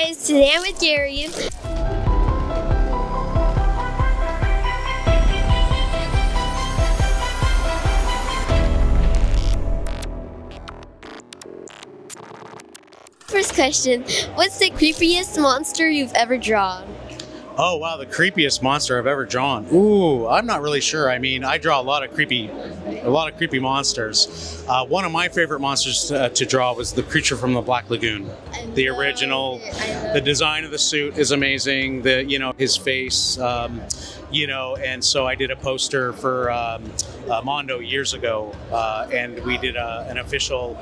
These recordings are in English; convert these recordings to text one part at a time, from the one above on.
guys, today I'm with Gary. First question, what's the creepiest monster you've ever drawn? Oh, wow, the creepiest monster I've ever drawn. Ooh, I'm not really sure. I mean, I draw a lot of creepy monsters. One of my favorite monsters to draw was the creature from the Black Lagoon. The original. The design of the suit is amazing. His face, and so I did a poster for Mondo years ago, and we did an official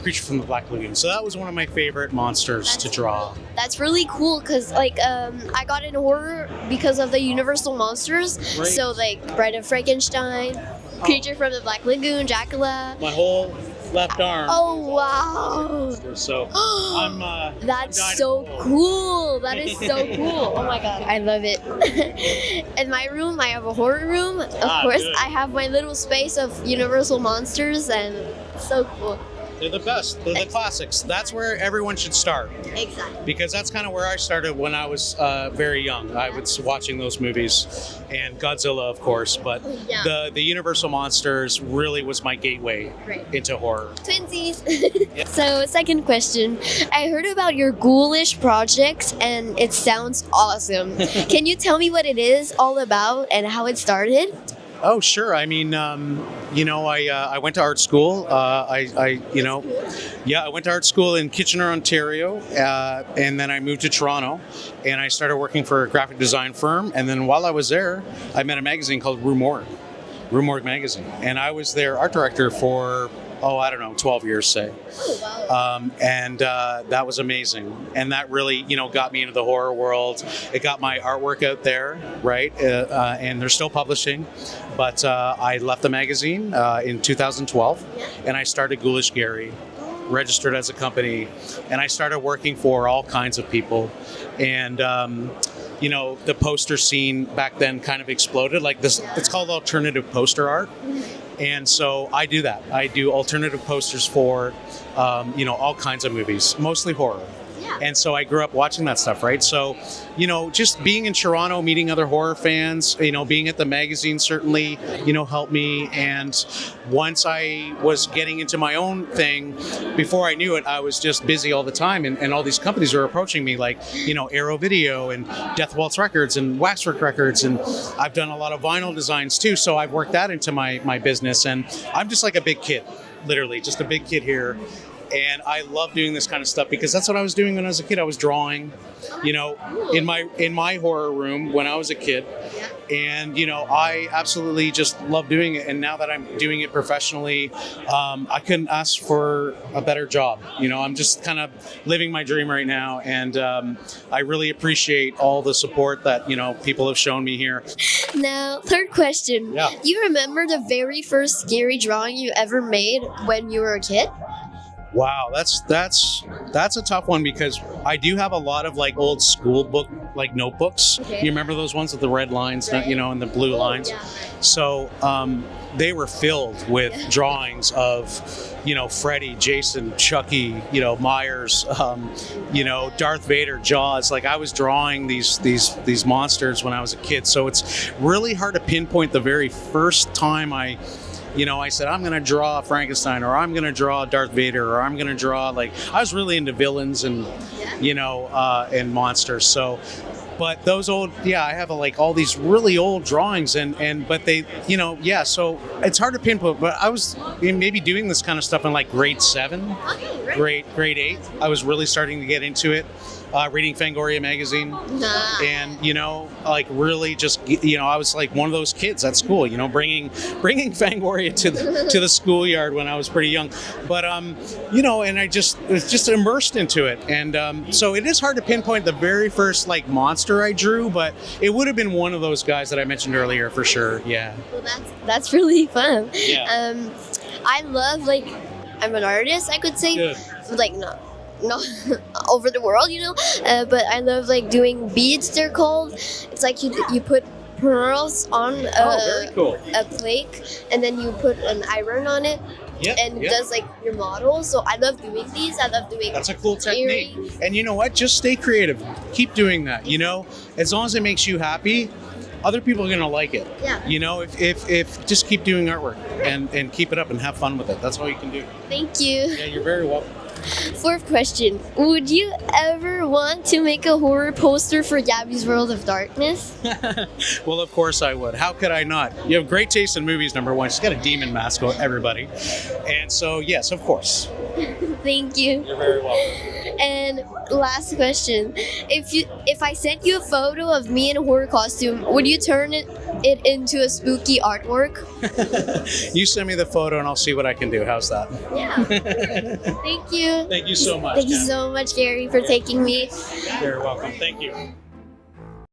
creature from the Black Lagoon. So that was one of my favorite monsters to draw. That's really cool because, I got into horror because of the Universal monsters. Right. So, Bride of Frankenstein, Creature from the Black Lagoon, Dracula. My whole left arm. Oh, wow. So I'm. That's so cool. That is so cool. Oh my god, I love it. In my room, I have a horror room. Of course, good. I have my little space of Universal monsters, and it's so cool. They're the best. They're the classics. That's where everyone should start. Exactly. Because that's kind of where I started when I was very young. I was watching those movies and Godzilla, of course. But the Universal monsters really was my gateway into horror. Twinsies. So, second question. I heard about your Ghoulish project, and it sounds awesome. Can you tell me what it is all about and how it started? Oh, sure. I mean, I went to art school. I went to art school in Kitchener, Ontario, and then I moved to Toronto, and I started working for a graphic design firm. And then while I was there, I met a magazine called Rue Morgue magazine, and I was their art director for 12 years, say. Oh, wow. And that was amazing. And that really, got me into the horror world. It got my artwork out there, right? And they're still publishing. But I left the magazine in 2012, and I started Ghoulish Gary, registered as a company, and I started working for all kinds of people. And the poster scene back then kind of exploded. Like this, it's called alternative poster art. And so I do that. I do alternative posters for, all kinds of movies, mostly horror. Yeah. And so I grew up watching that stuff, right? So, just being in Toronto, meeting other horror fans, being at the magazine certainly, helped me. And once I was getting into my own thing, before I knew it, I was just busy all the time. And all these companies were approaching me like, Arrow Video and Death Waltz Records and Waxwork Records. And I've done a lot of vinyl designs too. So I've worked that into my business. And I'm just like a big kid, literally just a big kid here. And I love doing this kind of stuff because that's what I was doing when I was a kid. I was drawing, in my horror room when I was a kid. And, I absolutely just love doing it. And now that I'm doing it professionally, I couldn't ask for a better job. I'm just kind of living my dream right now. And I really appreciate all the support that, people have shown me here. Now, third question. Yeah. You remember the very first scary drawing you ever made when you were a kid? Wow, that's a tough one because I do have a lot of old school book notebooks. Okay. You remember those ones with the red lines, Right. and the blue lines? Yeah, right. So they were filled with drawings of, Freddy, Jason, Chucky, Myers, Darth Vader, Jaws. I was drawing these monsters when I was a kid. So it's really hard to pinpoint the very first time I said, I'm going to draw Frankenstein, or I'm going to draw Darth Vader, or I'm going to draw, I was really into villains and, and monsters. So, but those old, I have all these really old drawings but they, so it's hard to pinpoint, but I was maybe doing this kind of stuff in grade 7, Okay, grade 8. I was really starting to get into it. Reading Fangoria magazine, and really just I was one of those kids at school, bringing Fangoria to the schoolyard when I was pretty young, but and I was just immersed into it, and so it is hard to pinpoint the very first monster I drew, but it would have been one of those guys that I mentioned earlier for sure. Yeah. Well, that's really fun. Yeah. I love I'm an artist, I could say. Good. Not over the world, but I love doing beads. They're called. It's you put pearls on Very cool. a plate, and then you put an iron on it, and does like your models. So I love doing these. I love doing. That's a cool technique. earrings. And you know what? Just stay creative. Keep doing that. You know, as long as it makes you happy, other people are gonna like it. Yeah. You know, if just keep doing artwork and keep it up and have fun with it. That's all you can do. Thank you. Yeah, you're very welcome. Fourth question. Would you ever want to make a horror poster for Gabby's World of Darkness? Well, of course I would. How could I not? You have great taste in movies, number one. She's got a demon mask on everybody. And so, yes, of course. Thank you. You're very welcome. And last question. If I sent you a photo of me in a horror costume, would you turn it into a spooky artwork? You send me the photo and I'll see what I can do. How's that? Yeah. Thank you. Thank you so much. Thank you Jen. so much, Gary, for taking me. You're welcome. Thank you.